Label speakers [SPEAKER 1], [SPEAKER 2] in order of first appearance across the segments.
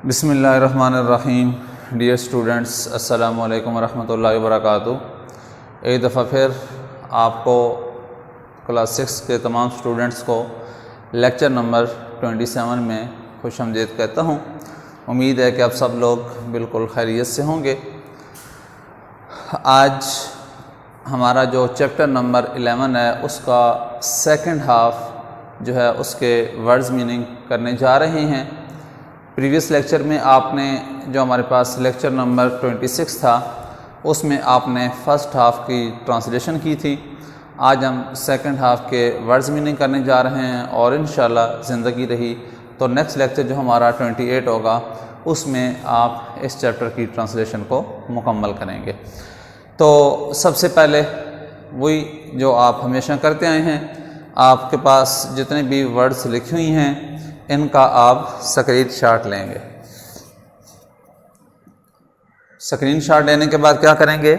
[SPEAKER 1] بسم اللہ الرحمن الرحیم. ڈیئر اسٹوڈنٹس، السلام علیکم ورحمۃ اللہ وبرکاتہ. ایک دفعہ پھر آپ کو کلاس 6 کے تمام اسٹوڈنٹس کو لیکچر نمبر 27 میں خوش آمدید کہتا ہوں. امید ہے کہ آپ سب لوگ بالکل خیریت سے ہوں گے. آج ہمارا جو چیپٹر نمبر 11 ہے اس کا سیکنڈ ہاف جو ہے اس کے ورڈز میننگ کرنے جا رہے ہیں. پریویس لیکچر میں آپ نے جو ہمارے پاس لیکچر نمبر 26 تھا اس میں آپ نے فرسٹ ہاف کی ٹرانسلیشن کی تھی. آج ہم سیکنڈ ہاف کے ورڈز میننگ کرنے جا رہے ہیں اور انشاءاللہ زندگی رہی تو نیکسٹ لیکچر جو ہمارا 28 ہوگا اس میں آپ اس چیپٹر کی ٹرانسلیشن کو مکمل کریں گے. تو سب سے پہلے وہی جو آپ ہمیشہ کرتے آئے ہیں، آپ کے پاس جتنے بھی ورڈز لکھی ہوئی ہیں ان کا آپ اسکرین شاٹ لیں گے. اسکرین شاٹ لینے کے بعد کیا کریں گے،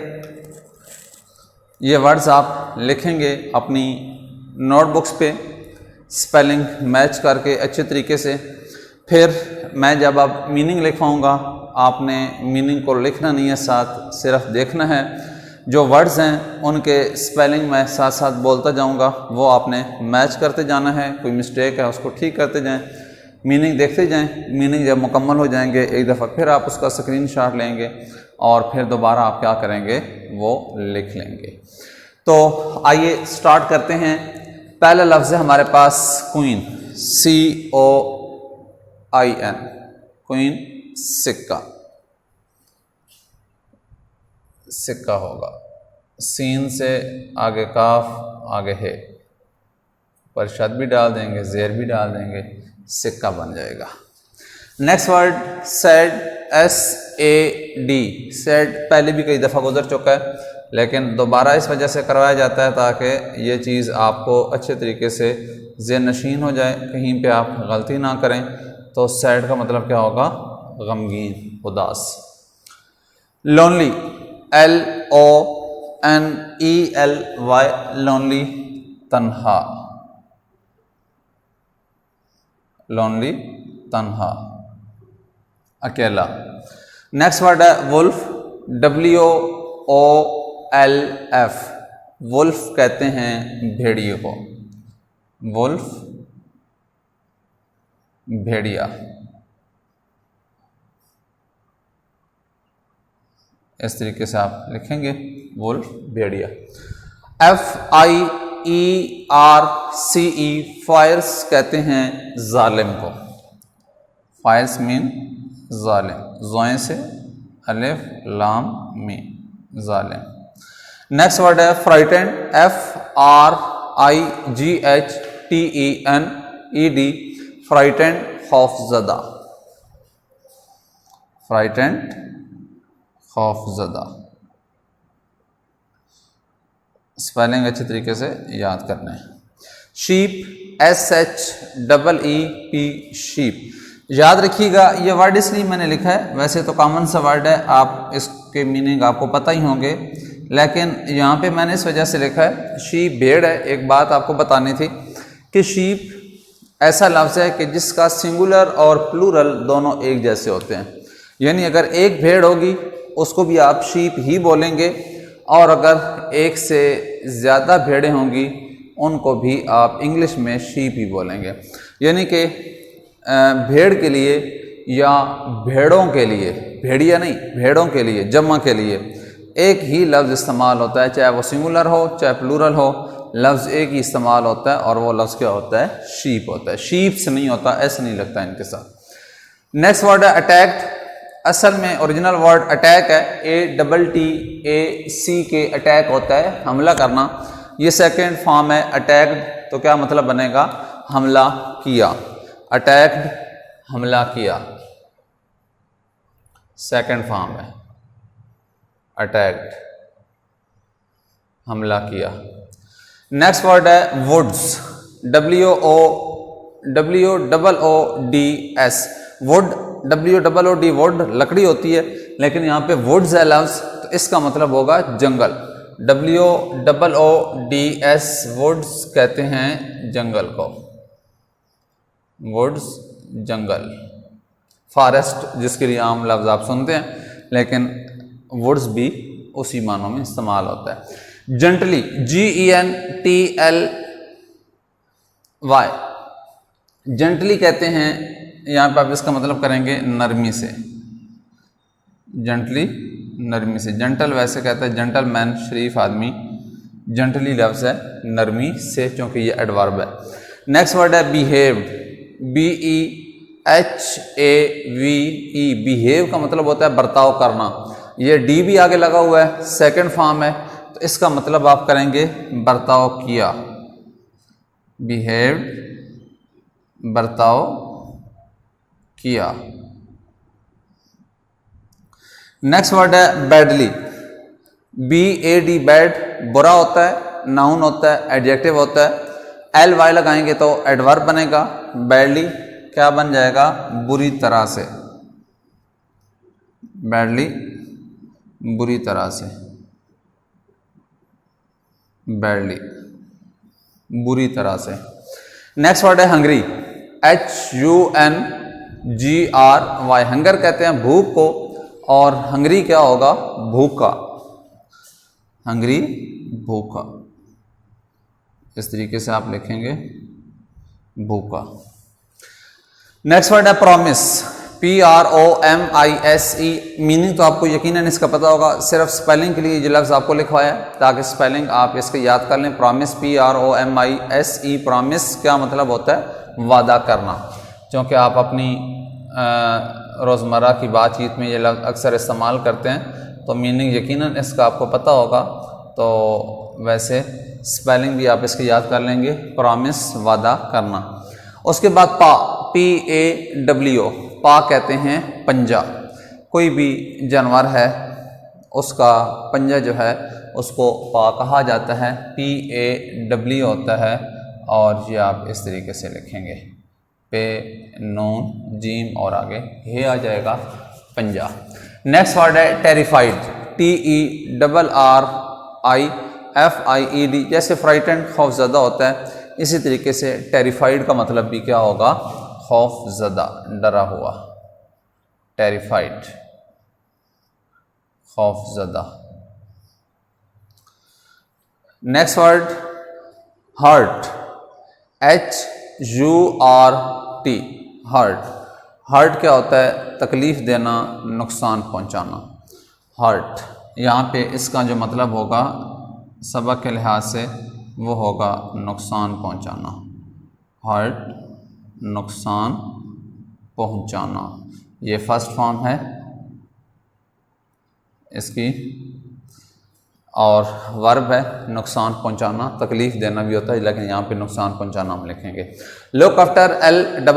[SPEAKER 1] یہ ورڈز آپ لکھیں گے اپنی نوٹ بکس پہ اسپیلنگ میچ کر کے اچھے طریقے سے. پھر میں جب اب میننگ لکھواؤں گا آپ نے میننگ کو لکھنا نہیں ہے، ساتھ صرف دیکھنا ہے. جو ورڈز ہیں ان کے اسپیلنگ میں ساتھ ساتھ بولتا جاؤں گا، وہ آپ نے میچ کرتے جانا ہے. کوئی مسٹیک ہے اس کو ٹھیک کرتے جائیں، میننگ دیکھتے جائیں. میننگ جب مکمل ہو جائیں گے ایک دفعہ پھر آپ اس کا اسکرین شاٹ لیں گے اور پھر دوبارہ آپ کیا کریں گے، وہ لکھ لیں گے. تو آئیے سٹارٹ کرتے ہیں. پہلا لفظ ہے ہمارے پاس کوئن، COIN، کوئن سکہ. سکہ ہوگا، سین سے آگے کاف آگے ہے، پر شد بھی ڈال دیں گے، زیر بھی ڈال دیں گے، سکہ بن جائے گا. Next word sad, SAD. Sad پہلے بھی کئی دفعہ گزر چکا ہے لیکن دوبارہ اس وجہ سے کروایا جاتا ہے تاکہ یہ چیز آپ کو اچھے طریقے سے ذہن نشین ہو جائے، کہیں پہ آپ غلطی نہ کریں. تو سیڈ کا مطلب کیا ہوگا، غمگین، اداس. لونلی، LONELY، لونلی، تنہا. لونلی، تنہا، اکیلا. نیکسٹ ورڈ ہے ولف، WOLF. ولف کہتے ہیں بھیڑیے کو. ولف، بھیڑیا. اس طریقے سے آپ لکھیں گے، ولف، بھیڑیا. FIERCE، فائرس کہتے ہیں ظالم کو. فائرس مین ظالم، زوئیں سے الف لام میم، ظالم. نیکسٹ ورڈ ہے فرائٹنڈ، FRIGHTENED. فرائٹنڈ، خوف زدہ. فرائٹنڈ، خوف زدہ. اسپیلنگ اچھے طریقے سے یاد کرنا ہے. Shape, SHEEP، shape. یاد رکھیے گا یہ ورڈ اس لیے میں نے لکھا ہے، ویسے تو کامن سا ورڈ ہے، آپ اس کے میننگ آپ کو پتہ ہی ہوں گے، لیکن یہاں پہ میں نے اس وجہ سے لکھا ہے. شیپ بھیڑ ہے. ایک بات آپ کو بتانی تھی کہ شیپ ایسا لفظ ہے کہ جس کا سنگولر اور پلورل دونوں ایک جیسے ہوتے ہیں. یعنی اگر ایک بھیڑ ہوگی اس کو بھی آپ شیپ ہی بولیں گے، اور اگر ایک سے زیادہ بھیڑیں ہوں گی ان کو بھی آپ انگلش میں شیپ ہی بولیں گے. یعنی کہ بھیڑ کے لیے یا بھیڑوں کے لیے، بھیڑیا نہیں، بھیڑوں کے لیے، جمع کے لیے ایک ہی لفظ استعمال ہوتا ہے، چاہے وہ سنگولر ہو چاہے پلورل ہو، لفظ ایک ہی استعمال ہوتا ہے اور وہ لفظ کیا ہوتا ہے، شیپ ہوتا ہے. شیپ سے نہیں ہوتا، ایسے نہیں لگتا ان کے ساتھ. نیکسٹ ورڈ ہے اٹیکڈ. اصل میں اوریجنل ورڈ اٹیک ہے، ATTACK، اٹیک ہوتا ہے حملہ کرنا. یہ سیکنڈ فارم ہے اٹیکڈ، تو کیا مطلب بنے گا، حملہ کیا. اٹیکڈ، حملہ کیا، سیکنڈ فارم ہے اٹیکڈ، حملہ کیا. نیکسٹ ورڈ ہے woods, WOODS. Would, WOOD، would لکڑی ہوتی ہے لیکن یہاں پہ ووڈز ہے لفظ، تو اس کا مطلب ہوگا جنگل. WOODS ووڈس کہتے ہیں جنگل کو، ووڈس جنگل، فارسٹ جس کے لیے عام لفظ آپ سنتے ہیں، لیکن ووڈس بھی اسی معنوں میں استعمال ہوتا ہے۔ جنٹلی GENTLY، جنٹلی کہتے ہیں، یہاں پہ آپ اس کا مطلب کریں گے نرمی سے، جنٹلی نرمی سے، جنٹل ویسے کہتا ہے جنٹل مین شریف آدمی، جنٹلی لفظ ہے نرمی سے، چونکہ یہ ایڈورب ہے۔ نیکسٹ ورڈ ہے بیہیوڈ، BEHAVE، بیہیو کا مطلب ہوتا ہے برتاؤ کرنا، یہ ڈی بھی آگے لگا ہوا ہے، سیکنڈ فارم ہے، تو اس کا مطلب آپ کریں گے برتاؤ کیا، بیہیوڈ برتاؤ کیا۔ نیکسٹ ورڈ ہے بیڈلی، BAD بیڈ برا ہوتا ہے، ناؤن ہوتا ہے، ایڈجیکٹو ہوتا ہے، LY لگائیں گے تو ایڈورب بنے گا، بیڈلی کیا بن جائے گا، بری طرح سے، بیڈلی بری طرح سے، بیڈلی بری طرح سے۔ نیکسٹ ورڈ ہے ہنگری، HUNGRY، ہنگر کہتے ہیں بھوک کو، اور ہنگری کیا ہوگا، بھوکا، ہنگری بھوکا، اس طریقے سے آپ لکھیں گے بھوکا۔ نیکسٹ ورڈ ہے پرومس، PROMISE، میننگ تو آپ کو یقیناً اس کا پتہ ہوگا، صرف سپیلنگ کے لیے یہ لفظ آپ کو لکھوایا ہے تاکہ سپیلنگ آپ اس کو یاد کر لیں۔ پرومس PROMISE، پرومس کیا مطلب ہوتا ہے، وعدہ کرنا، چونکہ آپ اپنی روزمرہ کی بات چیت میں یہ لفظ اکثر استعمال کرتے ہیں، تو میننگ یقیناً اس کا آپ کو پتہ ہوگا، تو ویسے سپیلنگ بھی آپ اس کی یاد کر لیں گے، پرومس وعدہ کرنا۔ اس کے بعد PAW، پا کہتے ہیں پنجہ، کوئی بھی جانور ہے اس کا پنجہ جو ہے اس کو پا کہا جاتا ہے، PAW ہوتا ہے، اور یہ آپ اس طریقے سے لکھیں گے، پے نون جیم اور آگے یہ آ جائے گا پنجہ۔ نیکسٹ ورڈ ہے ٹیریفائڈ، TERRIFIED، جیسے فرائٹنڈ خوف زدہ ہوتا ہے، اسی طریقے سے ٹیریفائڈ کا مطلب بھی کیا ہوگا، خوف زدہ، ڈرا ہوا، ٹیریفائڈ خوف زدہ۔ Next word hurt, HURT، hurt, hurt کیا ہوتا ہے، تکلیف دینا، نقصان پہنچانا، ہرٹ، یہاں پہ اس کا جو مطلب ہوگا سبق کے لحاظ سے وہ ہوگا نقصان پہنچانا، ہرٹ نقصان پہنچانا، یہ فرسٹ فارم ہے اس کی، اور ورب ہے نقصان پہنچانا، تکلیف دینا بھی ہوتا ہے لیکن یہاں پہ نقصان پہنچانا ہم لکھیں گے۔ Look after,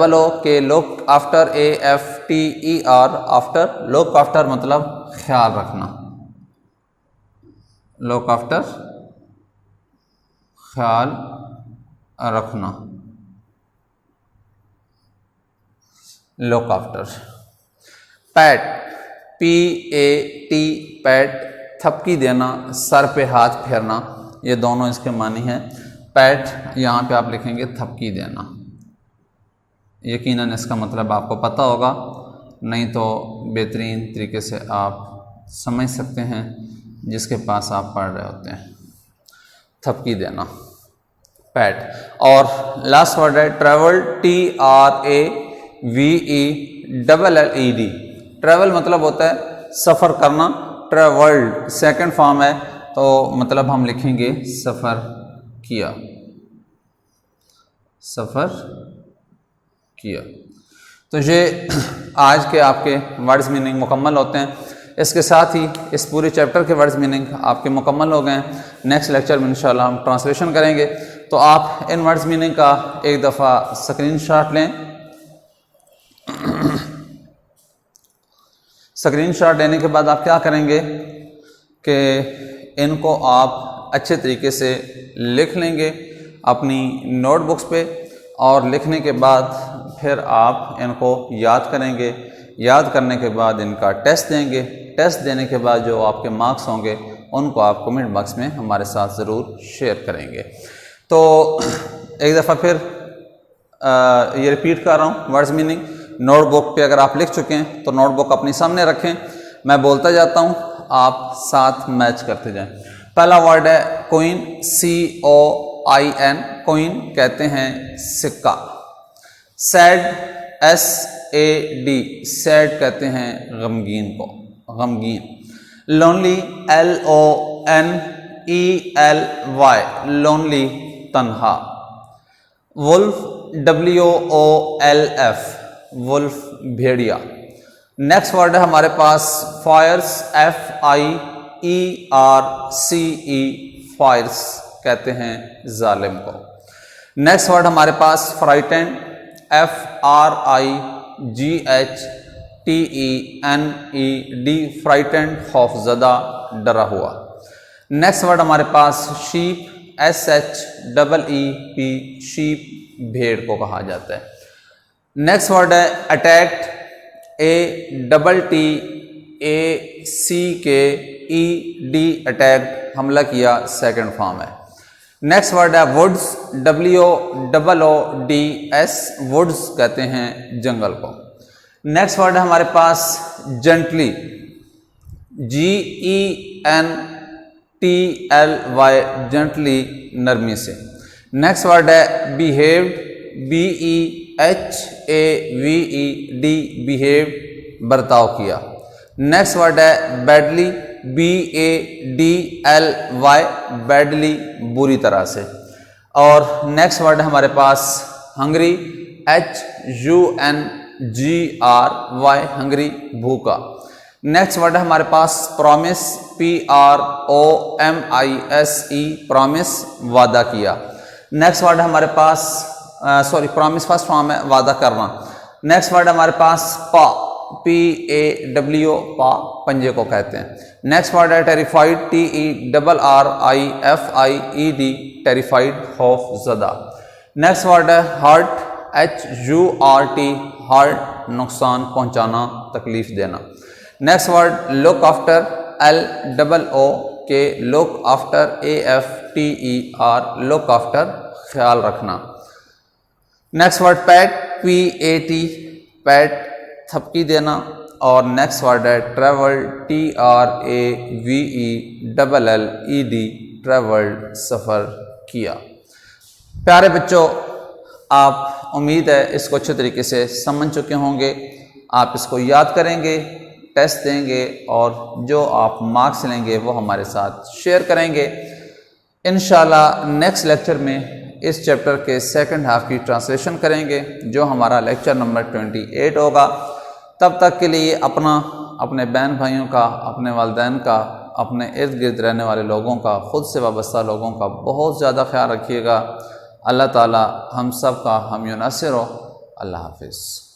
[SPEAKER 1] LOOK، look after, AFTER، after, look after مطلب خیال رکھنا، لک آفٹر خیال رکھنا، لک آفٹر۔ پیٹ، PAT، پیٹ، تھپکی دینا، سر پہ ہاتھ پھیرنا، یہ دونوں اس کے معنی ہیں۔ پیٹ یہاں پہ آپ لکھیں گے تھپکی دینا، یقیناً اس کا مطلب آپ کو پتہ ہوگا، نہیں تو بہترین طریقے سے آپ سمجھ سکتے ہیں جس کے پاس آپ پڑھ رہے ہوتے ہیں، تھپکی دینا، پیٹ۔ اور لاسٹ ورڈ ہے ٹریول، TRAVELLED، ٹریول مطلب ہوتا ہے سفر کرنا، ٹریولڈ سیکنڈ فارم ہے، تو مطلب ہم لکھیں گے سفر کیا، سفر کیا۔ تو یہ آج کے آپ کے ورڈز میننگ مکمل ہوتے ہیں، اس کے ساتھ ہی اس پورے چیپٹر کے ورڈز میننگ آپ کے مکمل ہو گئے ہیں۔ نیکسٹ لیکچر میں انشاءاللہ ہم ٹرانسلیشن کریں گے، تو آپ ان ورڈز میننگ کا ایک دفعہ اسکرین شاٹ لیں، اسکرین شاٹ لینے کے بعد آپ کیا کریں گے کہ ان کو آپ اچھے طریقے سے لکھ لیں گے اپنی نوٹ بکس پہ، اور لکھنے کے بعد پھر آپ ان کو یاد کریں گے، یاد کرنے کے بعد ان کا ٹیسٹ دیں گے، ٹیسٹ دینے کے بعد جو آپ کے مارکس ہوں گے ان کو آپ کمنٹ باکس میں ہمارے ساتھ ضرور شیئر کریں گے۔ تو ایک دفعہ پھر یہ ریپیٹ کر رہا ہوں ورڈز میننگ۔ نوٹ بک پہ اگر آپ لکھ چکے ہیں تو نوٹ بک اپنی سامنے رکھیں، میں بولتا جاتا ہوں، آپ ساتھ میچ کرتے جائیں۔ پہلا ورڈ ہے کوئن، COIN، کوئن کہتے ہیں سکہ۔ سیڈ، SAD، سیڈ کہتے ہیں غمگین کو، غمگین۔ لونلی، LONELY، لونلی تنہا۔ ولف، WOLF، ولف بھیڑیا۔ نیکسٹ ورڈ ہے ہمارے پاس فائرس، FIERCE، فائرس کہتے ہیں ظالم کو۔ نیکسٹ ورڈ ہمارے پاس فرائٹنڈ، FRIGHTENED، فرائٹنڈ خوف زدہ، ڈرا ہوا۔ نیکسٹ ورڈ ہمارے پاس شیپ، SHEEP، شیپ بھیڑ کو کہا جاتا ہے۔ نیکسٹ ورڈ ہے اٹیکٹ، ATTACKED، اٹیکٹ حملہ کیا، سیکنڈ فارم ہے۔ نیکسٹ ورڈ ہے ووڈز، WOODS، ووڈز کہتے ہیں جنگل کو۔ نیکسٹ ورڈ ہے ہمارے پاس جنٹلی، GENTLY، جنٹلی نرمی سے۔ نیکسٹ ورڈ ہے بیہیوڈ، BEHAVED، بیہیوڈ برتاؤ کیا۔ نیکسٹ ورڈ ہے بیڈلی، BADLY، بیڈلی بری طرح سے۔ اور نیکسٹ ورڈ ہے ہمارے پاس ہنگری، HUNGRY، ہنگری بھوکا۔ نیکسٹ ورڈ ہے ہمارے پاس پرومس، PROMISE، پرومس وعدہ کیا۔ نیکسٹ ورڈ ہے ہمارے پاس پرومس فرسٹ فارم ہے، وعدہ کرنا۔ نیکسٹ ورڈ ہے ہمارے پاس پا، PAW، پا پنجے کو کہتے ہیں۔ نیکسٹ ورڈ ہے ٹیریفائڈ، TERRIFIED، ٹیریفائڈ خوف زدہ۔ نیکسٹ ورڈ ہے ہارٹ، HURT، ہارٹ نقصان پہنچانا، تکلیف دینا۔ Next word look after, LOOK، look after, AFTER، look after خیال رکھنا۔ Next word pat, PAT، pat تھپکی دینا۔ اور نیکسٹ ورڈ ہے ٹریول، TRAVELLED، ٹریولڈ سفر کیا۔ پیارے بچوں، آپ امید ہے اس کو اچھے طریقے سے سمجھ چکے ہوں گے۔ آپ اس کو یاد کریں گے، ٹیسٹ دیں گے، اور جو آپ مارکس لیں گے وہ ہمارے ساتھ شیئر کریں گے۔ انشاءاللہ نیکسٹ لیکچر میں اس چیپٹر کے سیکنڈ ہاف کی ٹرانسلیشن کریں گے، جو ہمارا لیکچر نمبر 28 ہوگا۔ تب تک کے لیے اپنے بہن بھائیوں کا، اپنے والدین کا، اپنے ارد گرد رہنے والے لوگوں کا، خود سے وابستہ لوگوں کا بہت زیادہ خیال رکھیے گا۔ اللہ تعالی ہم سب کا حامی و ناصر ہو۔ اللہ حافظ۔